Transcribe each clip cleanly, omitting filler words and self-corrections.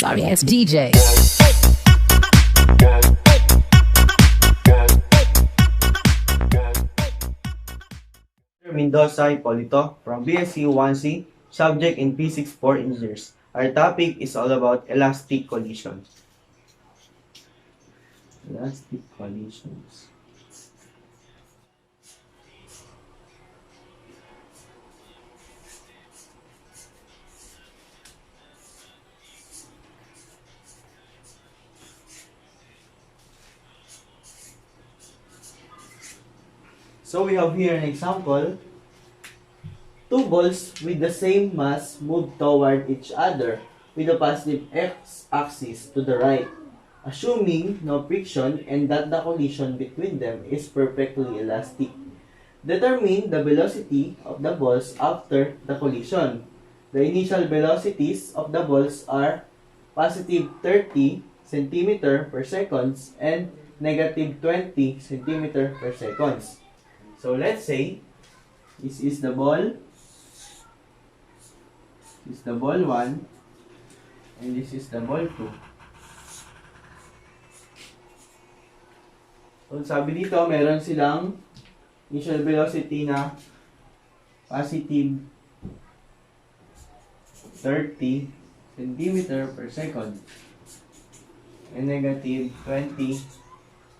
Sorry ass DJ. Mendoza Hipolito from BSc 1C, subject in Physics for Engineers. Our topic is all about elastic collisions. Elastic collisions. So we have here an example. Two balls with the same mass move toward each other with a positive x-axis to the right, assuming no friction and that the collision between them is perfectly elastic. Determine the velocity of the balls after the collision. The initial velocities of the balls are positive 30 cm per second and negative 20 cm per second. So let's say this is the ball 1 and this is the ball 2. So sabi dito, meron silang initial velocity na positive 30 cm per second and negative 20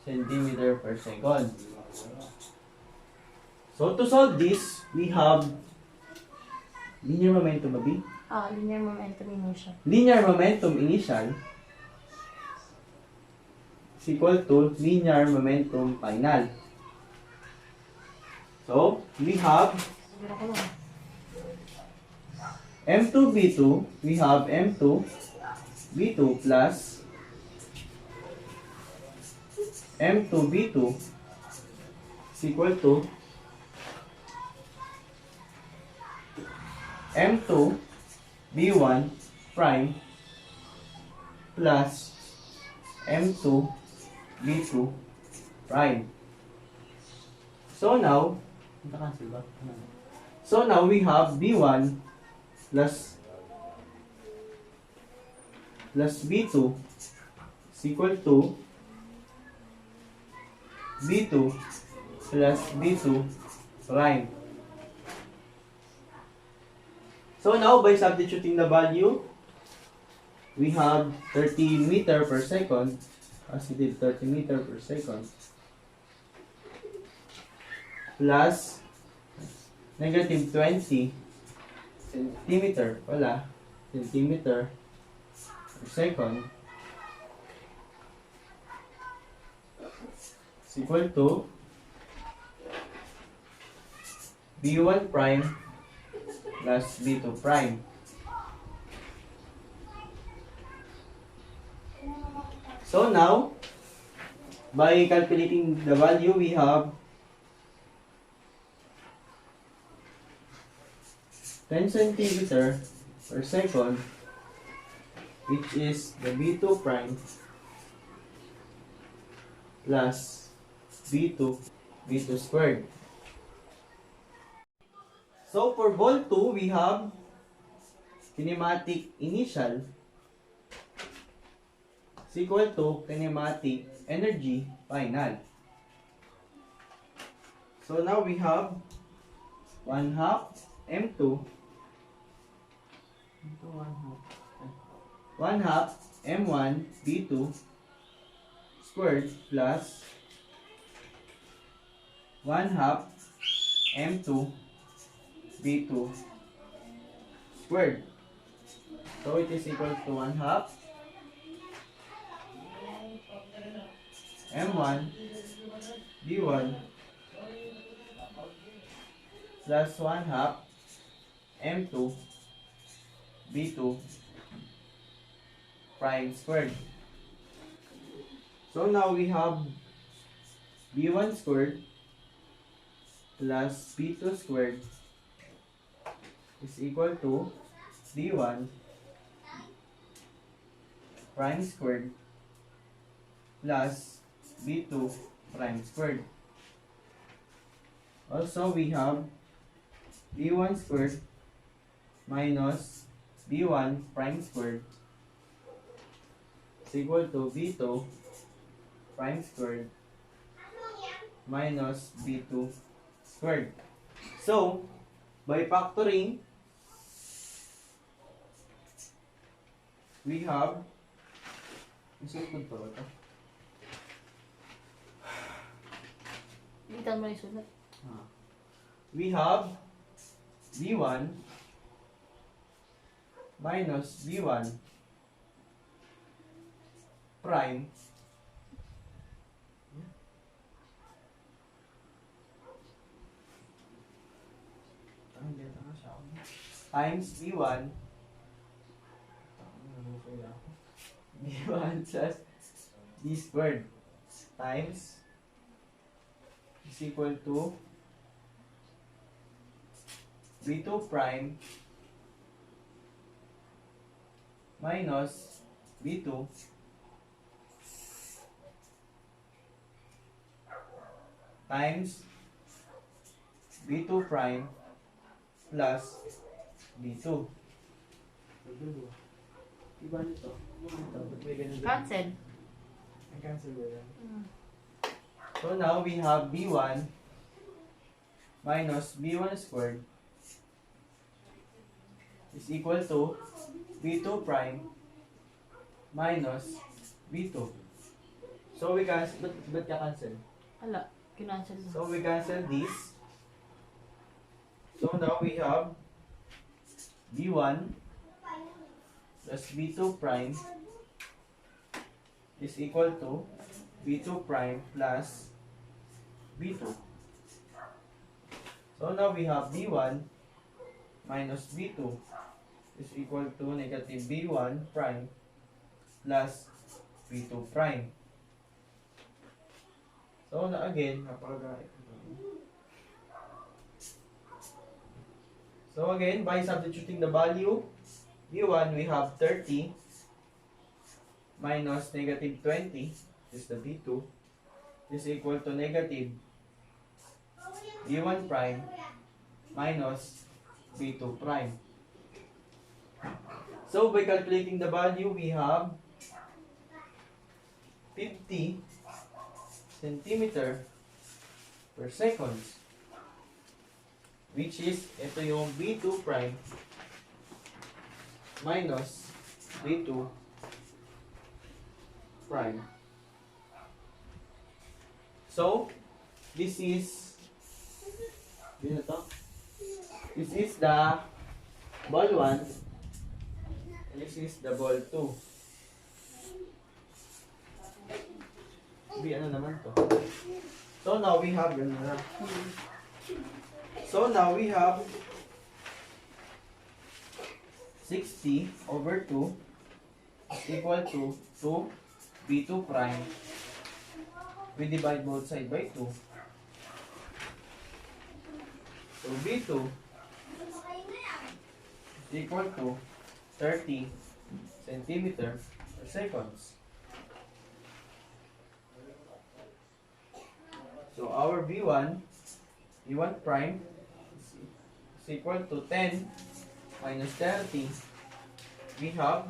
cm per second. So to solve this, we have linear momentum, Abi? Linear momentum initial. Linear momentum initial is equal to linear momentum final. So, we have M2B2, we have M2B2 plus M2B2 is equal to M2 B1 prime plus M2 B2 prime. So now we have B1 plus B2 is equal to B2 plus B2 prime. So now, by substituting the value, we have 30 meter per second, positive 30 meter per second, plus negative 20 centimeter per second, is equal to B1 prime plus B2 prime. So now, by calculating the value, we have 10 centimeter per second, which is the B2 prime plus B2 squared. So for ball 2, we have kinematic initial is equal to kinematic energy final. So now we have 1 half M2 1 half M1 B2 squared plus 1 half M2 B2 squared. So it is equal to 1 half M1 B1 plus 1 half M2 B2 prime squared. So now we have B1 squared plus B2 squared is equal to B1 prime squared plus B2 prime squared. Also, we have B1 squared minus B1 prime squared is equal to V2 prime squared minus V2 squared. So, by factoring, we have, Ilitan mo yung sulat. we have V1 minus V1 prime times V1 V1 plus V squared times is equal to V2 prime minus V2 times V2 prime plus V2. Iba nito. Cancel. I-cancel ba yan? So now we have B1 minus B1 squared is equal to B2 prime minus B2. So we cancel, ba't ka cancel? Hala, kinancel mo. So we cancel this. So now we have B1 plus B2 prime is equal to B2 prime plus B2. So now we have B1 minus B2 is equal to negative B1 prime plus B2 prime. So na again, so again, by substituting the value, B1 we have 30 minus negative 20 is the B2 is equal to negative B1 prime minus B2 prime. So by calculating the value, we have 50 centimeter per second, which is ito yung B2 prime minus B2 prime. So this is this is the ball 1 and this is the ball 2. Ano naman to? So now we have So now we have 60 over 2 is equal to 2 B2 prime. We divide both sides by 2. So B2 is equal to 30 centimeter per seconds. So our V1 prime is equal to 10 minus 30. We have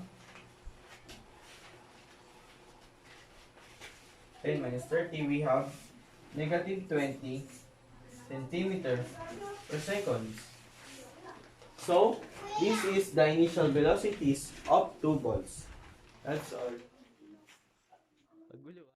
10 minus 30, we have negative 20 centimeter per second. So this is the initial velocities of two balls. That's all.